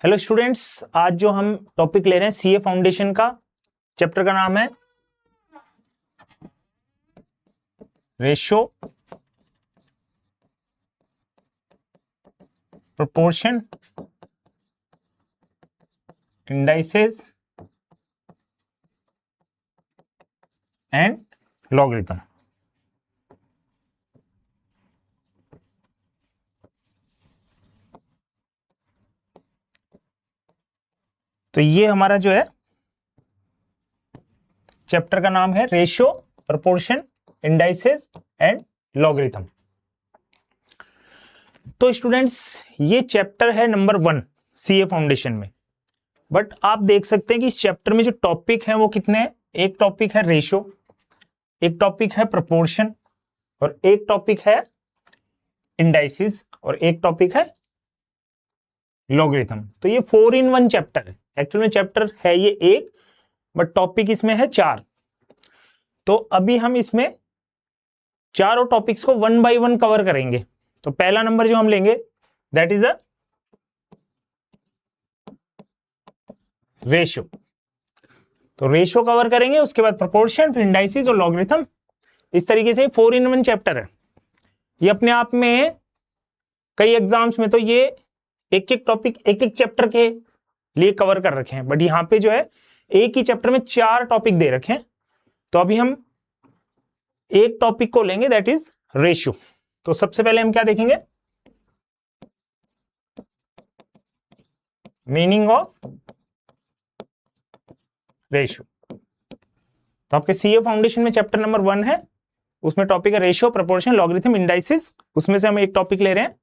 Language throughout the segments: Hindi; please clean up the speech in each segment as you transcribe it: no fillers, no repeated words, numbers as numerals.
हेलो स्टूडेंट्स, आज जो हम टॉपिक ले रहे हैं सीए फाउंडेशन का, चैप्टर का नाम है ratio, proportion, indices and logarithm. तो ये हमारा जो है चैप्टर का नाम है ratio, proportion, indices and logarithm. तो स्टूडेंट्स, ये चैप्टर है नंबर 1 सीए फाउंडेशन में। बट आप देख सकते हैं कि इस चैप्टर में जो टॉपिक है वो कितने हैं। एक टॉपिक है रेशो, एक टॉपिक है प्रोपोर्शन, और एक टॉपिक है इंडाइसिस, और एक टॉपिक है लॉगरिथम। तो ये 4 in 1 चैप्टर है। एक्चुअल में चैप्टर है ये एक, बट टॉपिक इसमें है 4। तो अभी हम इसमें चारों टॉपिक्स को 1 by 1 कवर करेंगे। तो पहला नंबर जो हम लेंगे दैट इज द रेशो। तो रेशो कवर करेंगे, उसके बाद प्रोपोर्शन, फिर इंडाइसिस और लॉगरिथम। इस तरीके से 4 in 1 चैप्टर है। ये अपने आप में कई एग्जाम्स में तो ये एक एक टॉपिक एक एक चैप्टर के लिए कवर कर रखे हैं, बट यहाँ पे जो है एक ही चैप्टर में 4 टॉपिक दे रखे हैं। तो अभी हम एक टॉपिक को लेंगे दैट इज रेशियो। तो सबसे पहले हम क्या देखेंगे, मीनिंग ऑफ रेशियो। तो आपके सीए फाउंडेशन में चैप्टर नंबर 1 है, उसमें टॉपिक है रेशियो, प्रोपोर्शन, लॉगरिथम, इंडाइसिस। उसमें से हम एक टॉपिक ले रहे हैं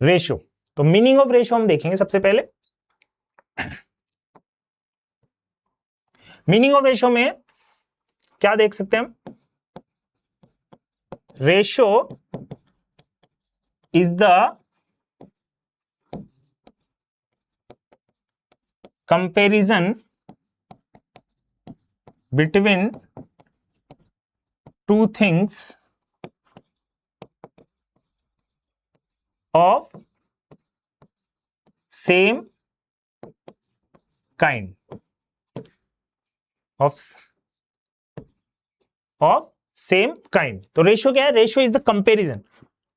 रेशियो। तो मीनिंग ऑफ रेशियो हम देखेंगे सबसे पहले। मीनिंग ऑफ रेशियो में क्या देख सकते हैं हम, ratio is the comparison between two things of same kind of same kind। तो रेशियो क्या है, ratio is the comparison.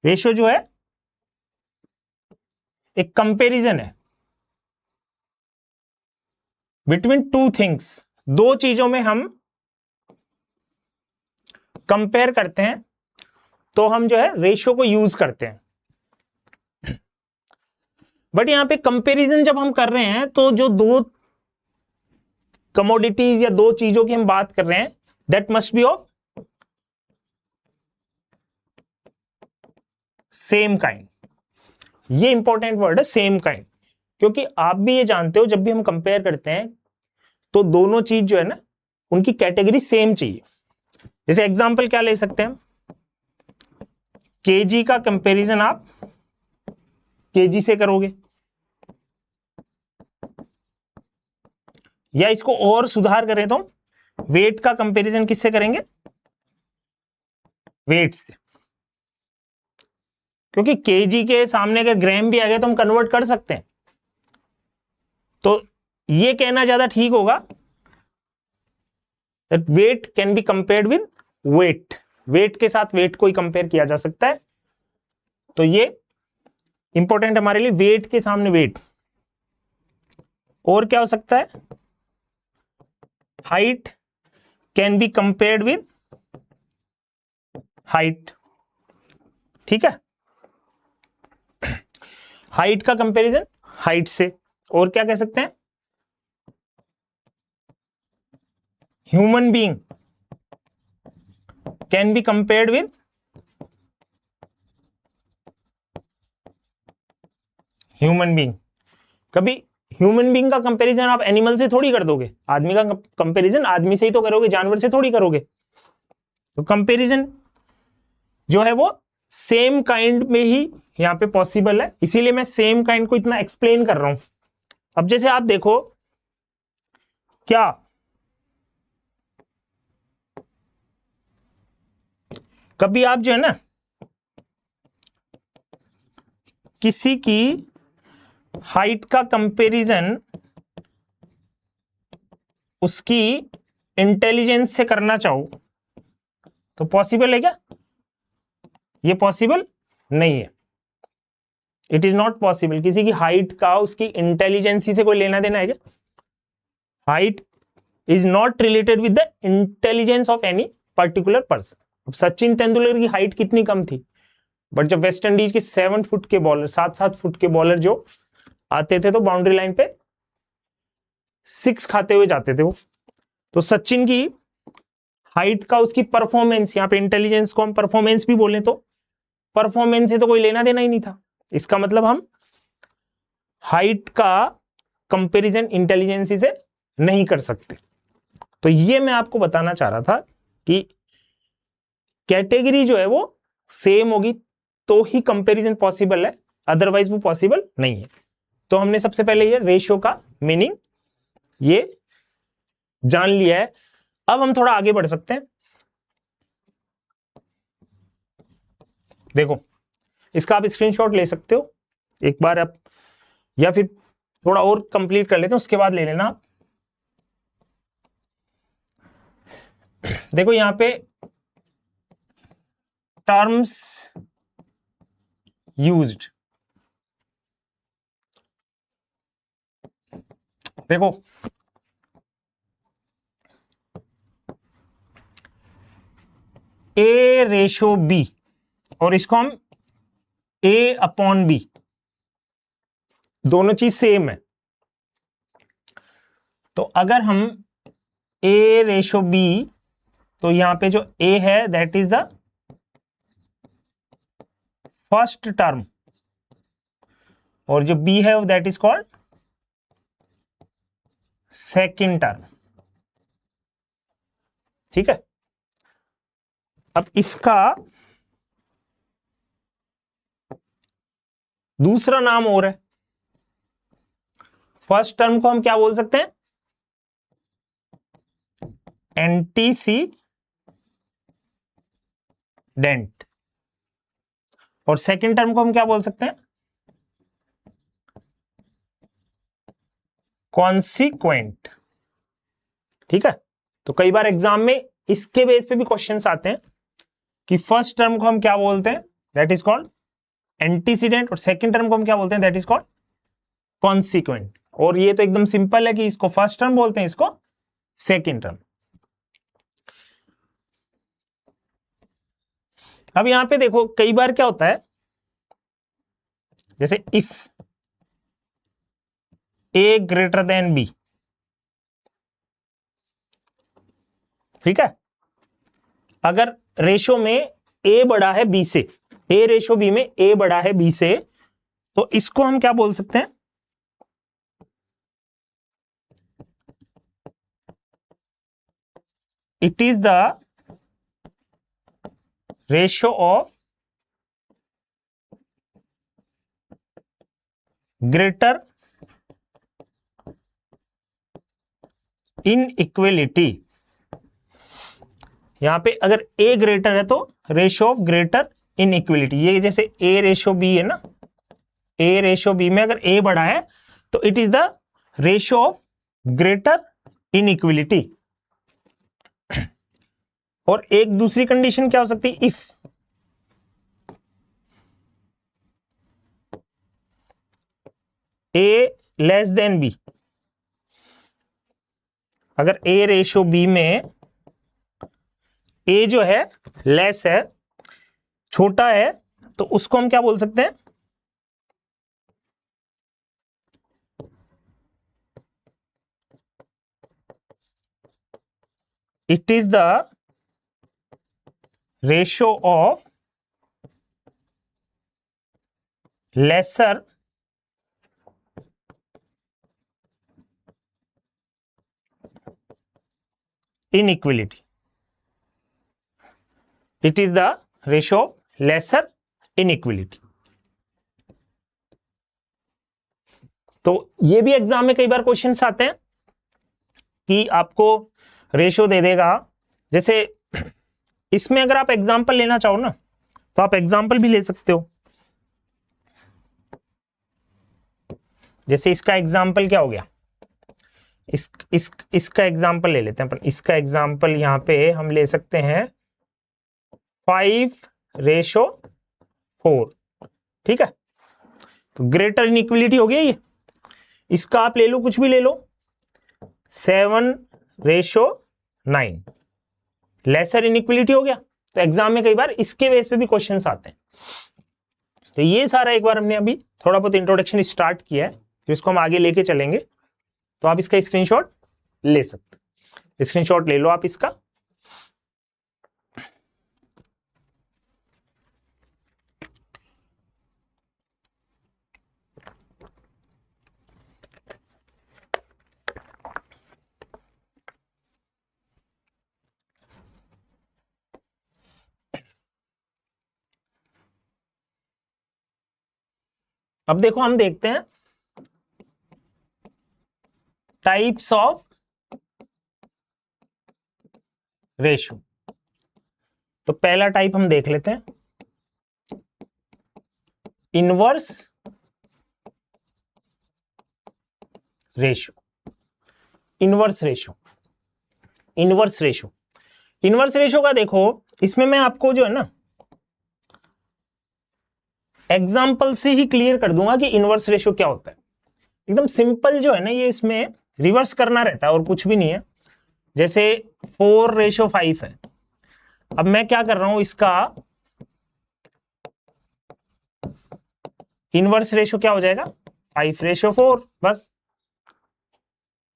Ratio जो है एक कंपैरिजन है बिटवीन टू थिंग्स, दो चीजों में हम कंपेयर करते हैं, तो हम जो है रेशियो को यूज करते हैं। बट यहां पे कंपैरिजन जब हम कर रहे हैं तो जो दो कमोडिटीज या दो चीजों की हम बात कर रहे हैं that must be of same kind. ये इंपॉर्टेंट वर्ड है सेम काइंड, क्योंकि आप भी ये जानते हो जब भी हम कंपेयर करते हैं तो दोनों चीज जो है ना उनकी कैटेगरी सेम चाहिए। जैसे एग्जांपल क्या ले सकते हैं, केजी का कंपैरिजन आप केजी से करोगे, या इसको और सुधार करें तो वेट का कंपैरिजन किससे करेंगे, वेट से। क्योंकि केजी के सामने अगर ग्राम भी आ गया तो हम कन्वर्ट कर सकते हैं। तो ये कहना ज्यादा ठीक होगा that weight can be compared with weight. Weight के साथ वेट को ही कंपेयर किया जा सकता है। तो ये इंपॉर्टेंट हमारे लिए, वेट के सामने वेट। और क्या हो सकता है, height can be compared with height. ठीक है, हाइट का कंपैरिजन हाइट से। और क्या कह सकते हैं, human being can be compared with human being. कभी ह्यूमन बीइंग का कंपैरिजन आप एनिमल से थोड़ी कर दोगे, आदमी का कंपैरिजन आदमी से ही तो करोगे, जानवर से थोड़ी करोगे। तो कंपैरिजन जो है वो सेम काइंड में ही यहां पे पॉसिबल है, इसीलिए मैं सेम काइंड को इतना एक्सप्लेन कर रहा हूं। अब जैसे आप देखो, क्या कभी आप जो है ना किसी की हाइट का कंपैरिजन उसकी इंटेलिजेंस से करना चाहो तो पॉसिबल है क्या? ये पॉसिबल नहीं है, इट इज नॉट पॉसिबल। किसी की हाइट का उसकी इंटेलिजेंसी से कोई लेना देना है क्या? Height is not related with the intelligence of any particular person. अब सचिन तेंदुलकर की हाइट कितनी कम थी, बट जब वेस्ट इंडीज के 7 फुट के बॉलर, 7-7 फुट के बॉलर जो आते थे तो बाउंड्री लाइन पे 6 खाते हुए जाते थे वो। तो सचिन की हाइट का उसकी परफॉर्मेंस, यहां पे इंटेलिजेंस को हम परफॉर्मेंस भी बोले तो परफॉर्मेंस से तो कोई लेना देना ही नहीं था। इसका मतलब हम हाइट का कंपैरिजन इंटेलिजेंसी से नहीं कर सकते। तो ये मैं आपको बताना चाह रहा था कि कैटेगरी जो है वो सेम होगी तो ही कंपैरिजन पॉसिबल है, अदरवाइज वो पॉसिबल नहीं है। तो हमने सबसे पहले ये रेशियो का मीनिंग ये जान लिया है। अब हम थोड़ा आगे बढ़ सकते हैं। देखो, इसका आप स्क्रीनशॉट ले सकते हो एक बार आप, या फिर थोड़ा और कंप्लीट कर लेते हैं उसके बाद ले लेना आप। देखो यहां पे टर्म्स यूज्ड, देखो ए रेशो बी और इसको हम ए अपॉन बी, दोनों चीज सेम है। तो अगर हम ए रेशो बी, तो यहां पे जो ए है that is the first term और जो बी है that is called second term. ठीक है, अब इसका दूसरा नाम और है। फर्स्ट टर्म को हम क्या बोल सकते हैं? एंटीसीडेंट। और सेकंड टर्म को हम क्या बोल सकते हैं? कॉन्सिक्वेंट। ठीक है, तो कई बार एग्जाम में इसके बेस पे भी क्वेश्चंस आते हैं कि फर्स्ट टर्म को हम क्या बोलते हैं, दैट इज कॉल्ड एंटीसीडेंट, और सेकंड टर्म को हम क्या बोलते हैं, दैट इज कॉल्ड कॉन्सिक्वेंट। और ये तो एकदम सिंपल है कि इसको फर्स्ट टर्म बोलते हैं, इसको सेकंड टर्म। अब यहां पे देखो कई बार क्या होता है, जैसे if a greater than b, ठीक है, अगर रेशो में ए बड़ा है बी से, ए रेशो बी में ए बड़ा है बी से, तो इसको हम क्या बोल सकते हैं? It is the ratio of greater inequality. यहां पे अगर ए ग्रेटर है तो रेशो ऑफ ग्रेटर इनइक्वलिटी। ये जैसे ए रेशो बी है ना, ए रेशो बी में अगर ए बड़ा है तो it is the ratio of greater inequality. और एक दूसरी कंडीशन क्या हो सकती है, if a less than b. अगर ए रेशो बी में ए जो है लेस है, छोटा है, तो उसको हम क्या बोल सकते हैं? It is the ratio of lesser inequality. It is the ratio of lesser inequality. तो ये भी एग्जाम में कई बार क्वेश्चंस आते हैं कि आपको रेशो दे देगा। जैसे इसमें अगर आप एग्जांपल लेना चाहो ना तो आप एग्जांपल भी ले सकते हो। जैसे इसका एग्जाम्पल क्या हो गया, इसका एग्जाम्पल ले लेते हैं अपन। इसका एग्जाम्पल यहाँ पे हम ले सकते हैं 5:4, ठीक है। तो ग्रेटर इनइक्वलिटी हो गया ये। इसका आप ले लो, कुछ भी ले लो, 7:9, लेसर इनइक्वलिटी हो गया। तो एग्जाम में कई बार इसके बेस पे भी क्वेश्चंस आते हैं। तो ये सारा एक बार हमने अभी थोड़ा बहुत इंट्रोडक्शन स्टार्ट किया है, फिर इसको हम आगे लेके चलेंगे। तो आप इसका स्क्रीनशॉट ले सकते, स्क्रीनशॉट ले लो आप इसका। अब देखो हम देखते हैं टाइप्स ऑफ रेशियो। तो पहला टाइप हम देख लेते हैं, inverse ratio. Inverse ratio, inverse ratio, inverse ratio का देखो, इसमें मैं आपको जो है ना एग्जाम्पल से ही क्लियर कर दूंगा कि इनवर्स रेशियो क्या होता है। एकदम सिंपल जो है ना ये, इसमें रिवर्स करना रहता है और कुछ भी नहीं है। जैसे 4:5 है, अब मैं क्या कर रहा हूं, इसका इनवर्स रेशियो क्या हो जाएगा, 5:4, बस।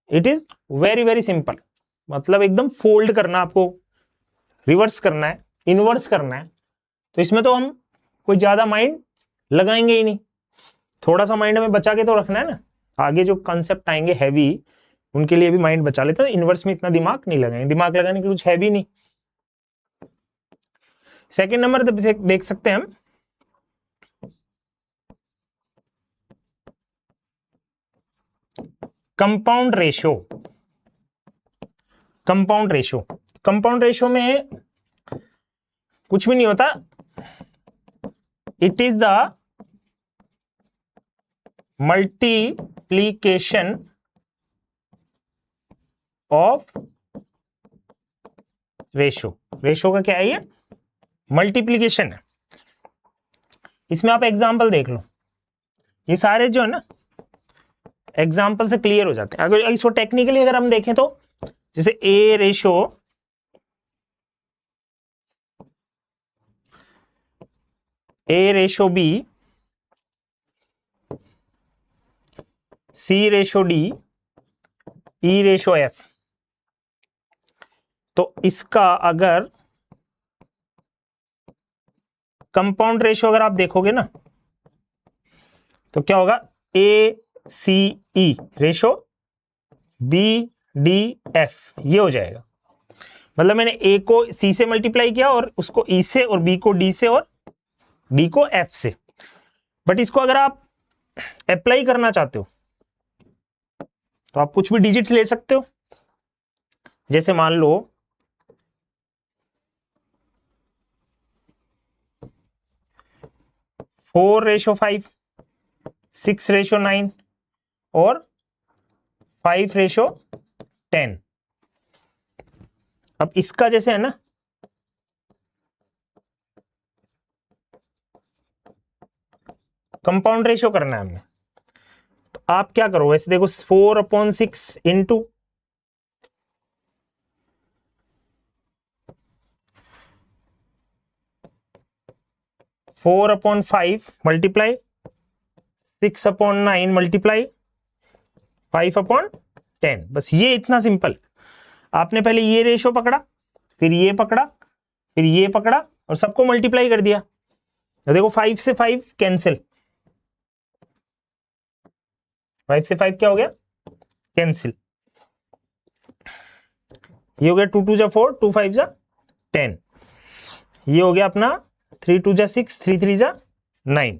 It is very very simple. मतलब एकदम फोल्ड करना आपको, रिवर्स करना है, इनवर्स करना है। तो इसमें तो हम कोई ज्यादा माइंड लगाएंगे ही नहीं, थोड़ा सा माइंड में बचा के तो रखना है ना। आगे जो कंसेप्ट आएंगे हैवी, उनके लिए भी माइंड बचा लेते हैं। इनवर्स में इतना दिमाग नहीं लगाएंगे, दिमाग लगाने के कुछ हैवी नहीं। सेकंड नंबर देख सकते हैं हम, compound ratio. Compound ratio, compound ratio में कुछ भी नहीं होता, it is the multiplication of ratio. Ratio का क्या है, ये मल्टीप्लीकेशन है। इसमें आप एग्जाम्पल देख लो, ये सारे जो है ना एग्जाम्पल से क्लियर हो जाते हैं। अगर इसको टेक्निकली अगर हम देखें तो जैसे A:B, C:D, E:F। तो इसका अगर कंपाउंड रेशियो अगर आप देखोगे ना तो क्या होगा, ACE रेशियो BDF, ये हो जाएगा। मतलब मैंने A को C से मल्टीप्लाई किया और उसको E से, और B को D से, और D को F से। बट इसको अगर आप अप्लाई करना चाहते हो तो आप कुछ भी डिजिट्स ले सकते हो। जैसे मान लो 4:5, 6:9 और 5:10। अब इसका जैसे है ना, कंपाउंड रेशियो करना है हमने, तो आप क्या करो, वैसे देखो 4/6 इंटू 4/5 मल्टीप्लाई 6/9 मल्टीप्लाई 5/10। बस ये इतना सिंपल। आपने पहले ये रेशियो पकड़ा, फिर ये पकड़ा, फिर ये पकड़ा, और सबको मल्टीप्लाई कर दिया। तो देखो 5 से 5 कैंसिल, 5 से 5 क्या हो गया, कैंसिल। ये हो गया 2 × 4, 2 × 5 = 10। ये हो गया अपना 3 × 2 = 6, 3 × 3 = 9।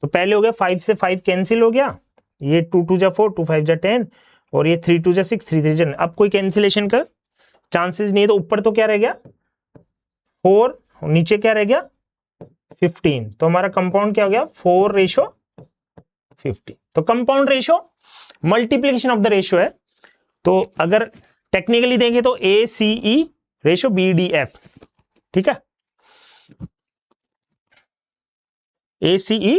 तो पहले हो गया 5 से 5 कैंसिल हो गया, ये 2 × 2 = 4, 2 × 5 = 10, और ये 3 × 2 = 6, 3 × 3 = 9। अब कोई कैंसिलेशन का चांसेस नहीं है, तो ऊपर तो क्या रह गया 4, और नीचे क्या रह गया 15। तो हमारा कंपाउंड क्या हो गया 4:15। 50। तो compound ratio multiplication of the ratio है। तो अगर टेक्निकली देखें तो ACE रेशियो BDF, ठीक है, ACE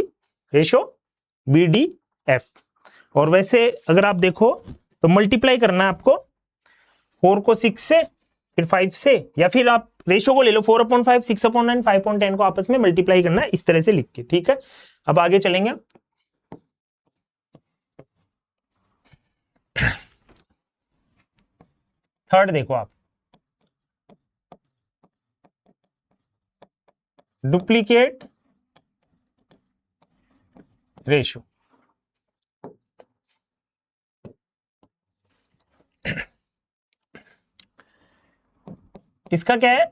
रेशियो BDF। और वैसे अगर आप देखो तो मल्टीप्लाई करना है आपको 4 को 6 से, फिर 5 से, या फिर आप रेशियो को ले लो 4/5, 6/9, 5/10 को आपस में मल्टीप्लाई करना है इस तरह से लिख के, ठीक है। अब आगे चलेंगे। थर्ड देखो आप, डुप्लीकेट रेशियो। इसका क्या है,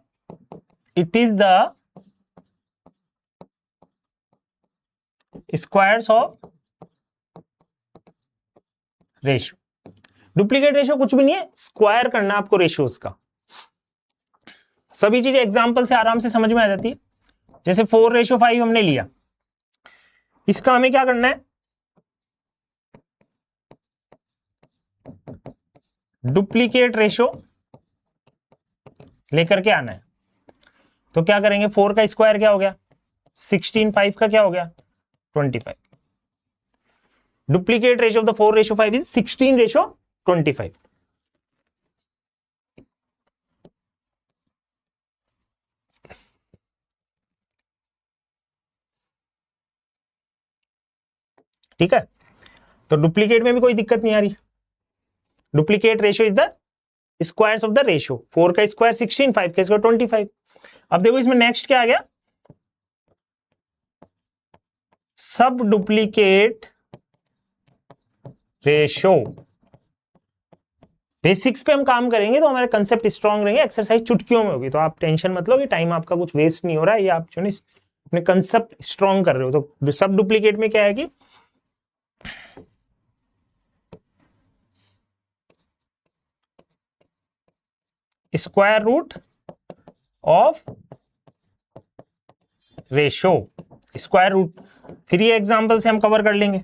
it is the squares of ratio. Duplicate ratio कुछ भी नहीं है, स्क्वायर करना आपको रेशियोज का। सभी चीजें एग्जांपल से आराम से समझ में आ जाती है। जैसे 4:5 हमने लिया, इसका हमें क्या करना है, डुप्लीकेट रेशियो लेकर के आना है। तो क्या करेंगे, 4 का स्क्वायर क्या हो गया 16, 5 का क्या हो गया 25। Duplicate ratio of the 4:5 is 16:25। ठीक है, तो डुप्लीकेट में भी कोई दिक्कत नहीं आ रही। Duplicate ratio is the squares of the ratio, 4 का स्क्वायर 16, 5 का स्क्वायर 25। अब देखो इसमें नेक्स्ट क्या आ गया, सब डुप्लीकेट रेशियो। बेसिक्स पे हम काम करेंगे तो हमारे कंसेप्ट स्ट्रांग रहेंगे, एक्सरसाइज चुटकियों में होगी, तो आप टेंशन मत लो, ये टाइम आपका कुछ वेस्ट नहीं हो रहा है, ये आप जो नहीं अपने कंसेप्ट स्ट्रांग कर रहे हो। तो सब डुप्लीकेट में क्या है कि square root of ratio, square root. फिर ये एग्जांपल से हम कवर कर लेंगे।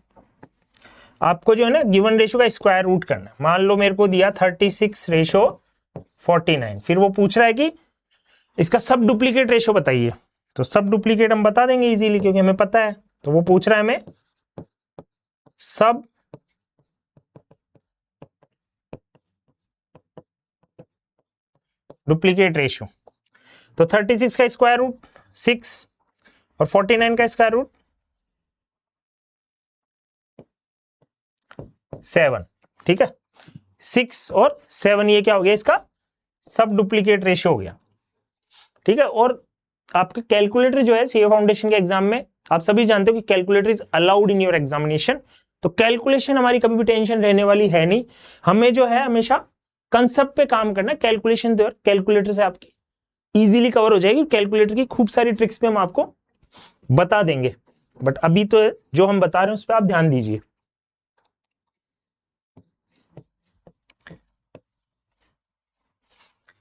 आपको जो है ना गिवन रेशियो का स्क्वायर रूट करना है। मान लो मेरे को दिया 36:49, फिर वो पूछ रहा है कि इसका सब डुप्लीकेट रेशियो बताइए। तो सब डुप्लीकेट हम बता देंगे इजीली, क्योंकि हमें पता है। तो वो पूछ रहा है हमें सब डुप्लीकेट रेशियो। तो 36 का स्क्वायर रूट 6 और 49 का स्क्वायर रूट 7, ठीक है। 6 और 7 ये क्या हो गया, इसका सब डुप्लीकेट रेशियो हो गया, ठीक है। और आपके कैलकुलेटर जो है सीए फाउंडेशन के एग्जाम में, आप सभी जानते हो कि calculator is allowed in your examination. तो कैलकुलेशन हमारी कभी भी टेंशन रहने वाली है नहीं। हमें जो है हमेशा कंसेप्ट पे काम करना, कैलकुलेशन तो कैलकुलेटर से आपकी इजीली कवर हो जाएगी। कैलकुलेटर की खूब सारी ट्रिक्स पे हम आपको बता देंगे, बट अभी तो जो हम बता रहे हैं उस पर आप ध्यान दीजिए।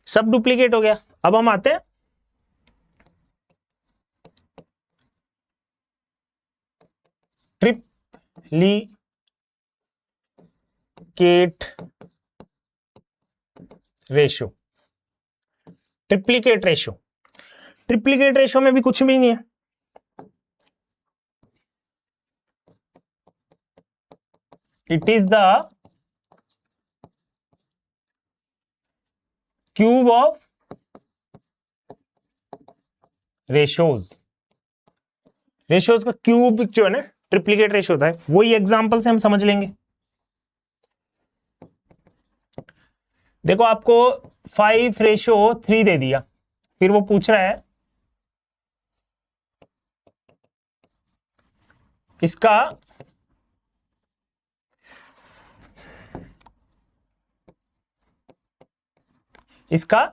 सब डुप्लीकेट हो गया। अब हम आते हैं triplicate ratio. Triplicate ratio, triplicate ratio में भी कुछ भी नहीं है। It is the cube of ratios. Ratios का क्यूब जो है ना ट्रिप्लीकेट रेशियो होता है। वही एग्जांपल से हम समझ लेंगे। देखो आपको 5:3 दे दिया, फिर वो पूछ रहा है इसका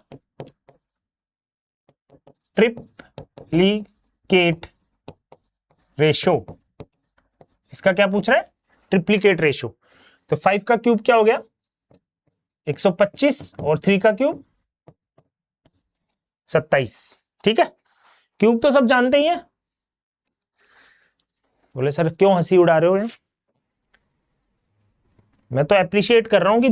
ट्रिप्लीकेट रेशियो। इसका क्या पूछ रहा है, ट्रिप्लीकेट रेशियो। तो 5 का क्यूब क्या हो गया 125 और 3 का क्यूब 27, ठीक है। क्यूब तो सब जानते ही हैं। बोले सर क्यों हंसी उड़ा रहे हो, मैं तो अप्रिशिएट कर रहा हूं कि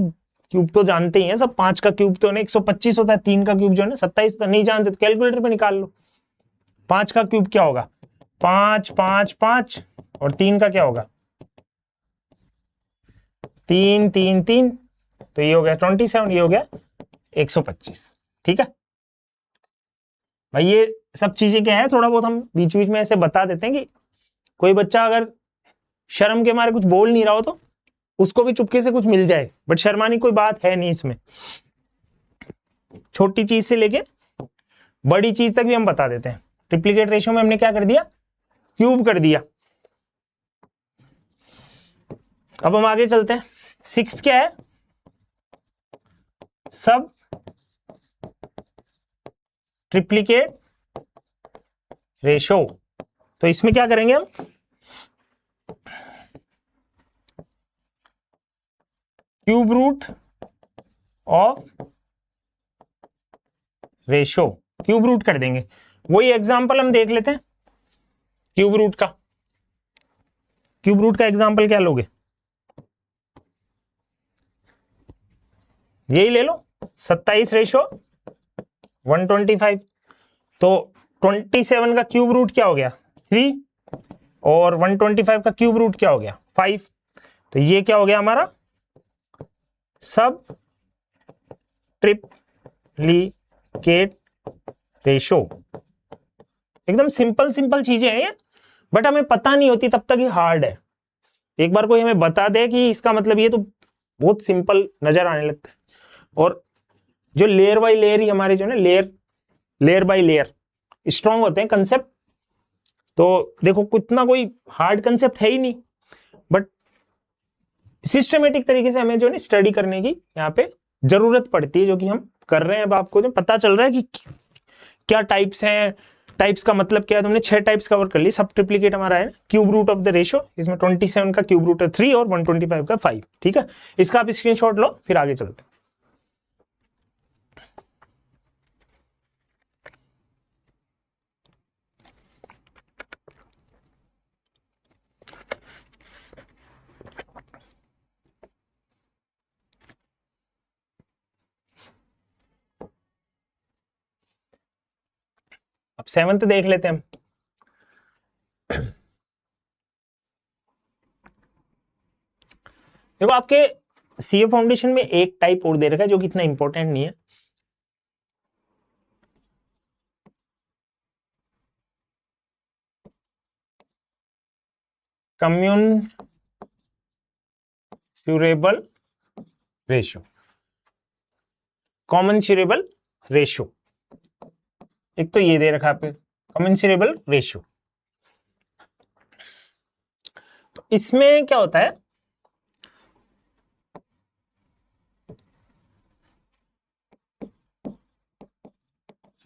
क्यूब तो जानते ही हैं सब। 5 का क्यूब तो 125 होता है, 3 का क्यूब जो है ना 27 होता है। नहीं जानते तो कैलकुलेटर पे निकाल लो। 5 का क्यूब क्या होगा? 5 5 5 और 3 का क्या होगा? 3 3 3, तो ये हो गया 27, ये हो गया 125। ठीक है भाई, ये सब चीजें क्या है थोड़ा बहुत हम बीच बीच में ऐसे बता देते हैं कि कोई बच्चा अगर शर्म के मारे कुछ बोल नहीं रहा हो तो उसको भी चुपके से कुछ मिल जाए, बट शर्मानी कोई बात है नहीं इसमें। छोटी चीज से लेके बड़ी चीज तक भी हम बता देते हैं। ट्रिप्लीकेट रेशियो में हमने क्या कर दिया? क्यूब कर दिया। अब हम आगे चलते हैं। 6 क्या है? सब ट्रिप्लीकेट रेशो। तो इसमें क्या करेंगे हम? Cube root of ratio, cube root कर देंगे। वही एग्जांपल हम देख लेते हैं क्यूब रूट का। क्यूब रूट का एग्जांपल क्या लोगे? यही ले लो, 27 रेशो 125। तो 27 का क्यूब रूट क्या हो गया? 3, और 125 का क्यूब रूट क्या हो गया? 5। तो ये क्या हो गया हमारा? सब ट्रिप्लीकेट रेशो। एकदम सिंपल सिंपल चीजें हैं ये, बट हमें पता नहीं होती तब तक ये हार्ड है। एक बार कोई हमें बता दे कि इसका मतलब ये, तो बहुत सिंपल नजर आने लगता है। और जो लेयर बाय लेयर ही हमारे जो है ना लेयर बाय लेयर स्ट्रॉन्ग होते हैं कंसेप्ट। तो देखो कितना कोई हार्ड कंसेप्ट है ही नहीं, बट सिस्टमेटिक तरीके से हमें जो है स्टडी करने की यहाँ पे जरूरत पड़ती है, जो कि हम कर रहे हैं। अब आपको जो पता चल रहा है कि क्या टाइप्स हैं, टाइप्स का मतलब क्या है। तुमने 6 टाइप्स कवर कर ली। सब ट्रिप्लीकेट हमारा है cube root of the ratio, इसमें 27 का क्यूब रूट है 3 और 125 का 5। ठीक है, इसका आप स्क्रीनशॉट लो, फिर आगे चलते हैं। अब 7th देख लेते हैं हम। देखो आपके सीए फाउंडेशन में एक टाइप और दे रखा है जो कि इतना इंपॉर्टेंट नहीं है। कम्यूनरेबल रेशियो, कॉमनसरेबल रेशियो। एक तो ये दे रखा है आपके कॉमनसरेबल रेशियो। तो इसमें क्या होता है?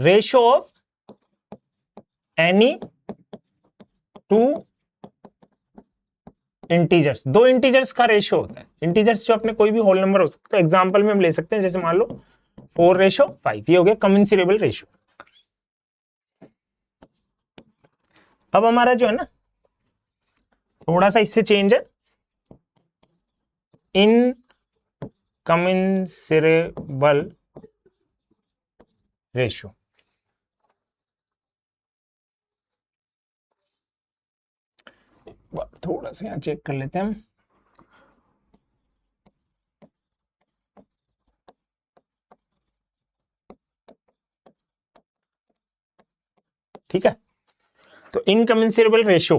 Ratio of any two integers. 2 integers का रेशियो होता है। इंटीजर्स जो अपने कोई भी होल नंबर हो सकता है। एग्जांपल में हम ले सकते हैं, जैसे मान लो 4:5, ये हो गया कमेंसरेबल रेशियो। अब हमारा जो है ना थोड़ा सा इससे चेंज है, इनकमेंसरेबल रेशियो। थोड़ा सा यहाँ चेक कर लेते हैं हम। ठीक है, तो इनकमेंसरेबल रेशियो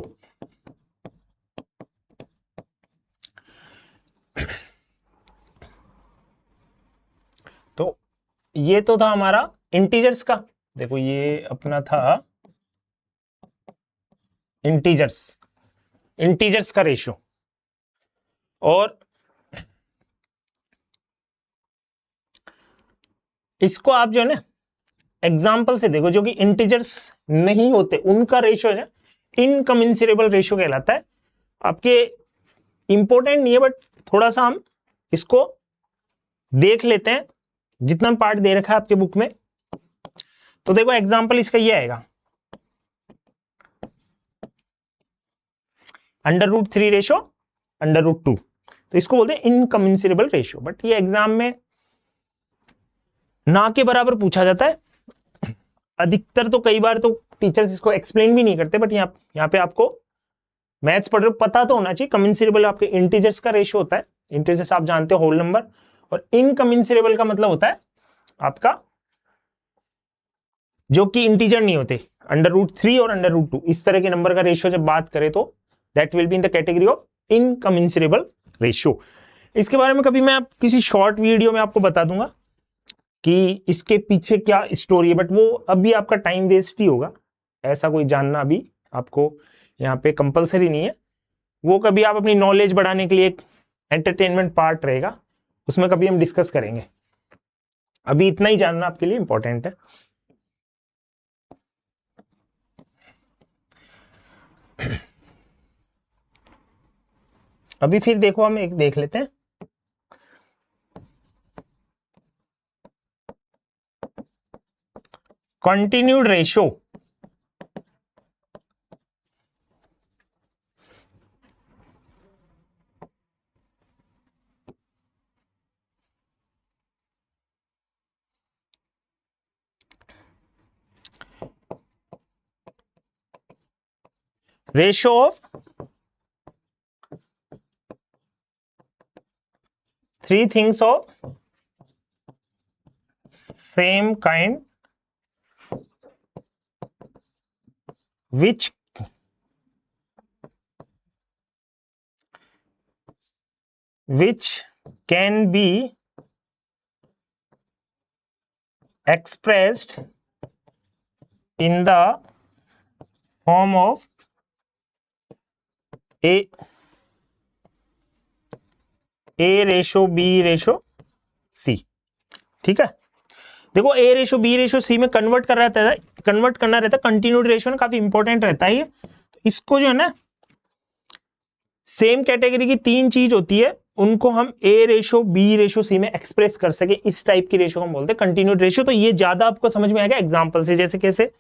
तो ये तो था हमारा इंटीजर्स का। देखो ये अपना था इंटीजर्स का रेशियो। और इसको आप जो है ना एग्जाम्पल से देखो, जो कि इंटीजर्स नहीं होते उनका रेशियो है इनकमेंसरेबल रेशियो कहलाता है। आपके इंपॉर्टेंट नहीं है, बट थोड़ा सा हम इसको देख लेते हैं जितना पार्ट दे रखा है आपके बुक में। तो देखो एग्जाम्पल इसका ये आएगा, √3 रेशो √2। तो इसको बोलते हैं इनकमेंसरेबल रेशियो। बट ये एग्जाम में ना के बराबर पूछा जाता है अधिकतर, तो कई बार तो टीचर्स इसको एक्सप्लेन भी नहीं करते, बट यहाँ पे आपको मैथ्स पढ़ रहे हो पता तो होना चाहिए। कमेंसरेबल आपके इंटीजर्स का रेशियो होता है, इंटीजर्स आप जानते हो होल नंबर, और इनकमेंसरेबल का मतलब होता है आपका जो कि इंटीजर नहीं होते, √3 और √2 इस तरह के नंबर का रेशियो जब बात करें तो that will be in the category of incommensurable ratio. इसके बारे में कभी मैं किसी शॉर्ट वीडियो में आपको बता दूंगा कि इसके पीछे क्या स्टोरी है, बट वो अभी आपका टाइम वेस्ट ही होगा, ऐसा कोई जानना अभी आपको यहाँ पे कंपलसरी नहीं है। वो कभी आप अपनी नॉलेज बढ़ाने के लिए एक एंटरटेनमेंट पार्ट रहेगा, उसमें कभी हम डिस्कस करेंगे। अभी इतना ही जानना आपके लिए इंपॉर्टेंट है। अभी फिर देखो हम एक देख लेते हैं, continued ratio. Ratio of three things of same kind which can be expressed in the form of A ratio B ratio C। ठीक है, देखो A ratio B ratio C में कन्वर्ट करना रहता है कंटिन्यूड रेशो में, काफी इंपॉर्टेंट रहता है ये। तो इसको जो है ना, सेम कैटेगरी की तीन चीज होती है, उनको हम A ratio B ratio C में एक्सप्रेस कर सके, इस टाइप की रेशो हम बोलते हैं कंटिन्यूड रेशो। तो ये ज्यादा आपको समझ में आएगा एग्जाम्पल से, जैसे कैसे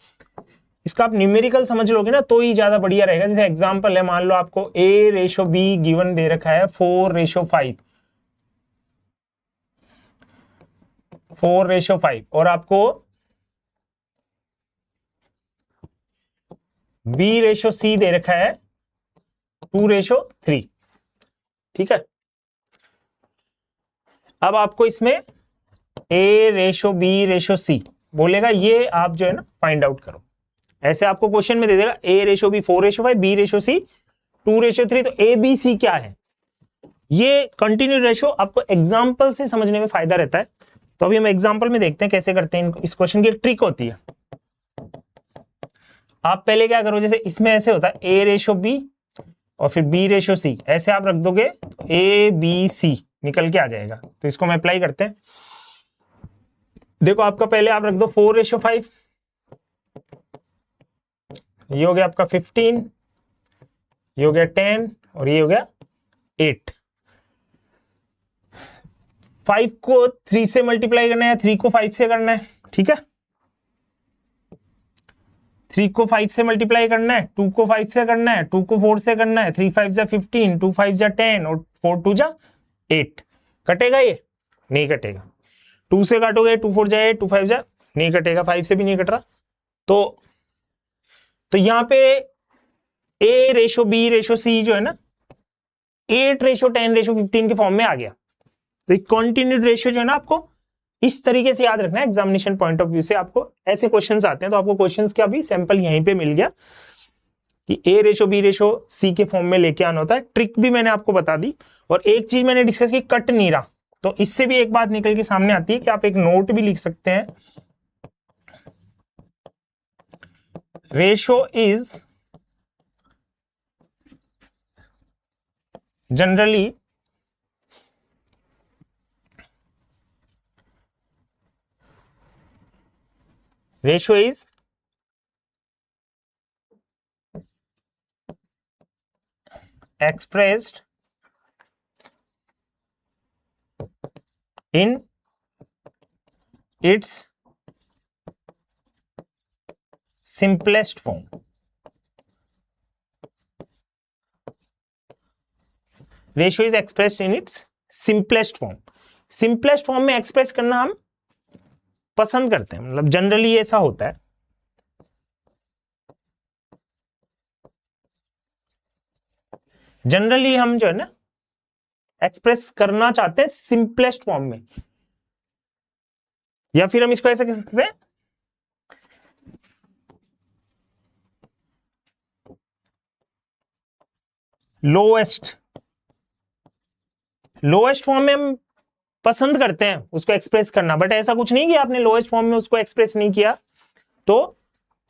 इसका आप न्यूमेरिकल समझ लोगे ना तो ही ज्यादा बढ़िया रहेगा। जैसे एग्जाम्पल है, मान लो आपको A रेशो B गिवन दे रखा है 4:5, 4:5, और आपको B रेशो C दे रखा है 2:3। ठीक है, अब आपको इसमें A ratio B ratio C बोलेगा, ये आप जो है ना फाइंड आउट करो। ऐसे आपको क्वेश्चन में दे देगा A ratio B 4:5, B ratio C 2:3, तो A B C क्या है। ये कंटिन्यू रेशो आपको एग्जाम्पल से समझने में फायदा रहता है। तो अभी हम एग्जाम्पल में देखते हैं कैसे करते हैं। इस क्वेश्चन की एक ट्रिक होती है, आप पहले क्या करो, जैसे इसमें ऐसे होता है A रेशो B और फिर B रेशो C, ऐसे आप रख दोगे A B C निकल के आ जाएगा। तो इसको हम अप्लाई करते हैं। देखो आपका पहले आप रख दो 4:5, ये हो गया आपका 15, ये हो गया 10 और ये हो गया 8। 5 को 3 से मल्टीप्लाई करना है, 3 को 5 से करना है। ठीक है, 3 को 5 से मल्टीप्लाई करना है, 2 को 5 से करना है, 2 को 4 से करना है, 3 5 जा 15, 2 5 जा 10 और 4 2 जा 8। कटेगा ये? नहीं कटेगा। 2 से काटोगे 2 4 जा 8, 2 5 जा, नहीं कटेगा, 5 से भी नहीं कट रहा। तो यहां पे A ratio B ratio C जो है ना 8:10:15 के फॉर्म में आ गया। तो कंटिन्यूड रेशियो जो है ना आपको इस तरीके से याद रखना है। एग्जामिनेशन पॉइंट ऑफ व्यू से आपको ऐसे क्वेश्चंस आते हैं, तो आपको क्वेश्चंस का भी सैंपल यहीं पे मिल गया कि A ratio B ratio C के फॉर्म में लेके आना होता है। ट्रिक भी मैंने आपको बता दी, और एक चीज मैंने डिस्कस की, कट नहीं रहा। तो इससे भी एक बात निकल के सामने आती है कि आप एक नोट भी लिख सकते हैं, ratio is generally ratio is expressed in its simplest form। Ratio is expressed in its simplest form. Simplest form में एक्सप्रेस करना हम पसंद करते हैं, मतलब जनरली ऐसा होता है। जनरली हम जो है ना एक्सप्रेस करना चाहते हैं सिंपलेस्ट फॉर्म में, या फिर हम इसको ऐसे कह सकते हैं लोएस्ट फॉर्म में हम पसंद करते हैं उसको एक्सप्रेस करना। बट ऐसा कुछ नहीं कि आपने लोएस्ट फॉर्म में उसको एक्सप्रेस नहीं किया तो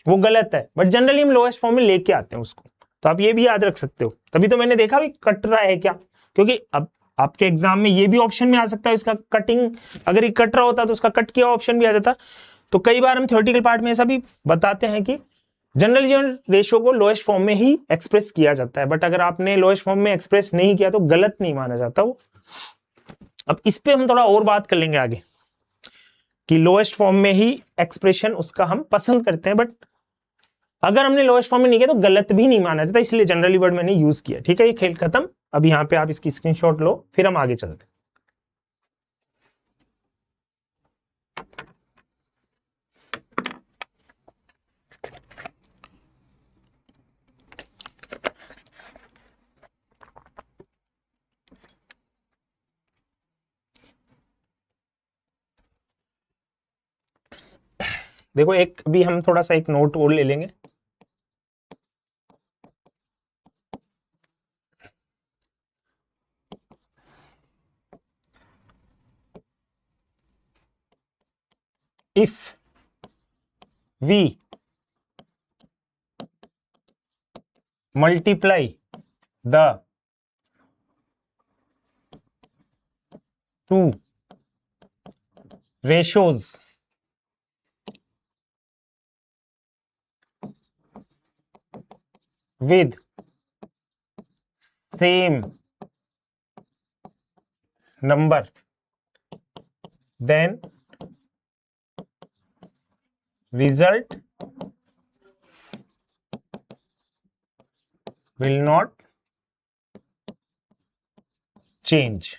वो गलत है, बट जनरली हम लोएस्ट फॉर्म में लेके आते हैं उसको। तो आप ये भी याद रख सकते हो। तभी तो मैंने देखा भी कट रहा है क्या, क्योंकि अब आपके एग्जाम में ये भी ऑप्शन में आ सकता है इसका कटिंग, अगर ये कट रहा होता तो उसका कट किया ऑप्शन भी आ जाता। तो कई बार हम थ्योरेटिकल पार्ट में ऐसा भी बताते हैं कि जनरली जो रेशियो को लोएस्ट फॉर्म में ही एक्सप्रेस किया जाता है, बट अगर आपने लोएस्ट फॉर्म में एक्सप्रेस नहीं किया तो गलत नहीं माना जाता वो। अब इस पे हम थोड़ा और बात कर लेंगे आगे कि लोएस्ट फॉर्म में ही एक्सप्रेशन उसका हम पसंद करते हैं, बट अगर हमने लोएस्ट फॉर्म में नहीं किया तो गलत भी नहीं माना जाता, इसलिए जनरली वर्ड मैंने यूज किया। ठीक है, ये खेल खत्म। अब यहाँ पे आप इसकी स्क्रीनशॉट लो, फिर हम आगे चलते हैं। देखो एक भी हम थोड़ा सा एक नोट और ले लेंगे। If we multiply the two ratios with same number, then result will not change।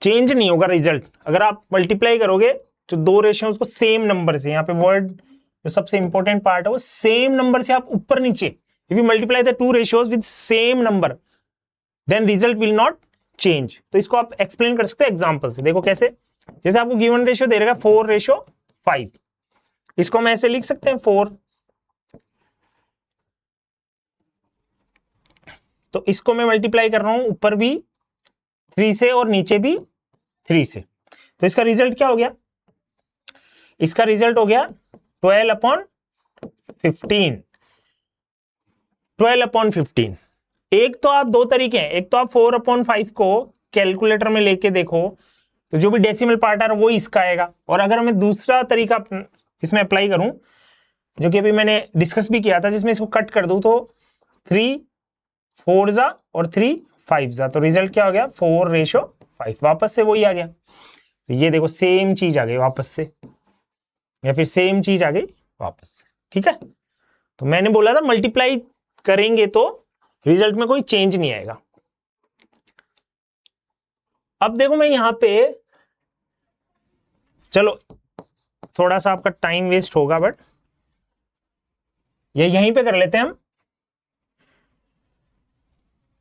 Change नहीं होगा रिजल्ट। अगर आप मल्टीप्लाई करोगे तो दो रेशियोज को सेम नंबर से, यहाँ पे वर्ड जो सबसे इंपॉर्टेंट पार्ट है वो सेम नंबर से आप ऊपर नीचे, if you multiply the two ratios with same number then result will not change. तो इसको आप एक्सप्लेन कर सकते हैं एग्जांपल से। देखो कैसे, जैसे आपको गिवन रेशियो दे रहेगा 4:5, इसको हम ऐसे लिख सकते हैं 4, तो इसको मैं मल्टीप्लाई कर रहा हूं ऊपर भी 3 से और नीचे भी 3 से, तो इसका रिजल्ट क्या हो गया? इसका रिजल्ट हो गया 12/15। 12/15। एक तो आप दो तरीके हैं, एक तो आप 4/5 को कैलकुलेटर में लेके देखो तो जो भी डेसिमल पार्ट आ रहा है वो इसका आएगा, और अगर मैं दूसरा तरीका इसमें अप्लाई करूं जो कि अभी मैंने डिस्कस भी किया था, जिसमें इसको कट कर दूं तो 3 4 और 3 5, तो रिजल्ट क्या हो गया 4:5। वापस से वही आ गया। तो ये देखो सेम चीज आ गई वापस से, या फिर सेम चीज आ गई वापस से। ठीक है, तो मैंने बोला था मल्टीप्लाई करेंगे तो रिजल्ट में कोई चेंज नहीं आएगा। अब देखो मैं यहां पे, चलो थोड़ा सा आपका टाइम वेस्ट होगा बट ये यहीं पे कर लेते हैं हम।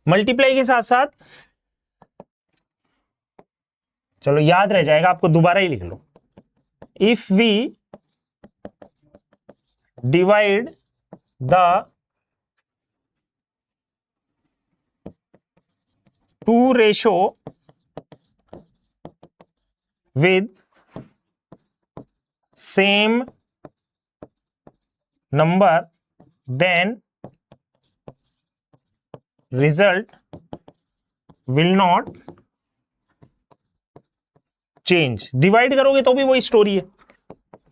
मल्टीप्लाई के साथ साथ चलो याद रह जाएगा, आपको दोबारा ही लिख लो। If we divide the two ratio with same number then result will not change। Divide करोगे तो भी वही स्टोरी है।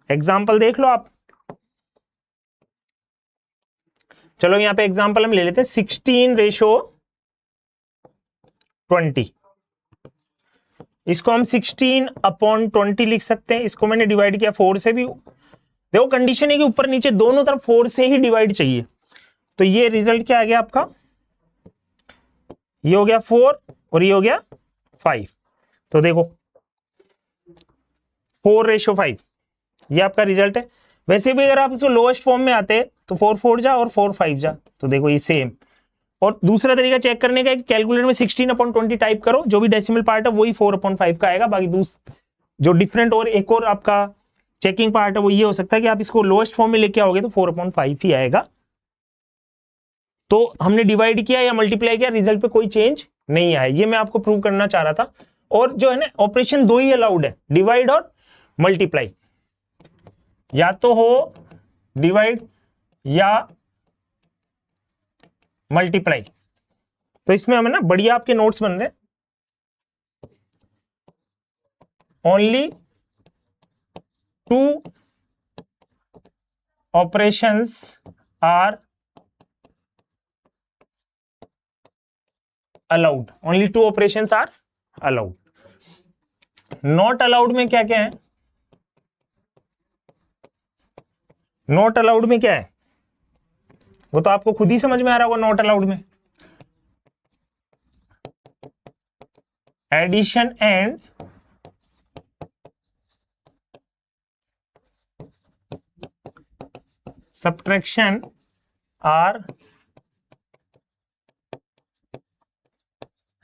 एग्जाम्पल देख लो आप। चलो यहां पे एग्जाम्पल हम ले लेते हैं 16:20। इसको हम 16/20 लिख सकते हैं। इसको मैंने डिवाइड किया 4 से भी। देखो कंडीशन है कि ऊपर नीचे दोनों तरफ 4 से ही डिवाइड चाहिए, तो ये रिजल्ट क्या आ गया आपका ये हो गया 4 और ये हो गया 5। तो देखो 4:5 ये आपका रिजल्ट है। वैसे भी अगर आप इसको लोएस्ट फॉर्म में आते तो 4 4 जा और 4 5 जा, तो देखो ये सेम। और दूसरा तरीका चेक करने का है कि कैलकुलेटर में 16/20 टाइप करो, जो भी डेसिमल पार्ट है वही 4/5 का आएगा। बाकी जो डिफरेंट और एक और आपका चेकिंग पार्ट है वो ये हो सकता है कि आप इसको लोएस्ट फॉर्म में लेके आओगे तो 4/5 ही आएगा। तो हमने डिवाइड किया या मल्टीप्लाई किया, रिजल्ट पे कोई चेंज नहीं आया, ये मैं आपको प्रूव करना चाह रहा था। और जो है ना ऑपरेशन दो ही अलाउड है, डिवाइड और मल्टीप्लाई। या तो हो डिवाइड या मल्टीप्लाई। तो इसमें हमें ना बढ़िया आपके नोट्स बन रहे, only 2 operations are allowed, only 2 operations are allowed. Not allowed में क्या क्या है? नॉट अलाउड में क्या है वो तो आपको खुद ही समझ में आ रहा होगा। नॉट अलाउड में addition and subtraction are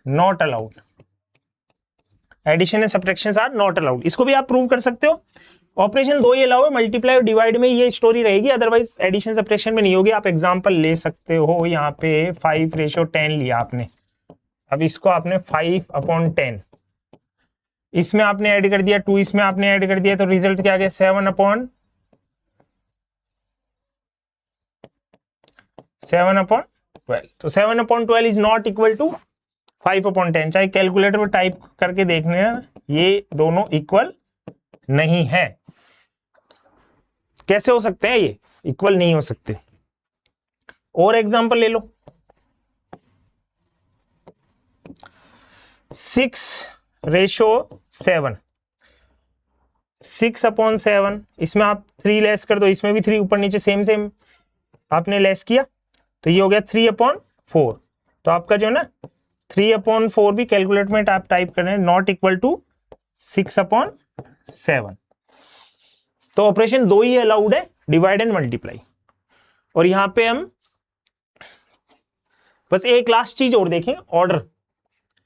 not allowed. Addition and subtraction are not allowed, इसको भी आप प्रूव कर सकते हो। ऑपरेशन दो ही अलाउ है, मल्टीप्लाई और डिवाइड में ये स्टोरी रहेगी, अदरवाइज एडिशन सब्ट्रैक्शन में नहीं होगी। आप एग्जांपल ले सकते हो, यहाँ पे 5:10 लिया आपने। अब इसको आपने 5/10 इसमें आपने ऐड कर दिया, 2 इसमें आपने ऐड कर दिया, तो रिजल्ट क्या आ गया? 7/12। तो 7/12 इज नॉट इक्वल टू 5/10। चाहे कैलकुलेटर पर टाइप करके देखने, ये दोनों इक्वल नहीं है। कैसे हो सकते हैं? ये इक्वल नहीं हो सकते। और एग्जांपल ले लो, 6:7। 6/7 इसमें आप 3 लेस कर दो, इसमें भी 3 ऊपर नीचे सेम सेम आपने लेस किया, तो ये हो गया 3/4। तो आपका जो है ना 3/4 भी कैलकुलेटर में आप टाइप कर रहे हैं, नॉट इक्वल टू 6/7। तो ऑपरेशन दो ही अलाउड है, डिवाइड एंड मल्टीप्लाई। और यहां पे हम बस एक लास्ट चीज और देखें, ऑर्डर।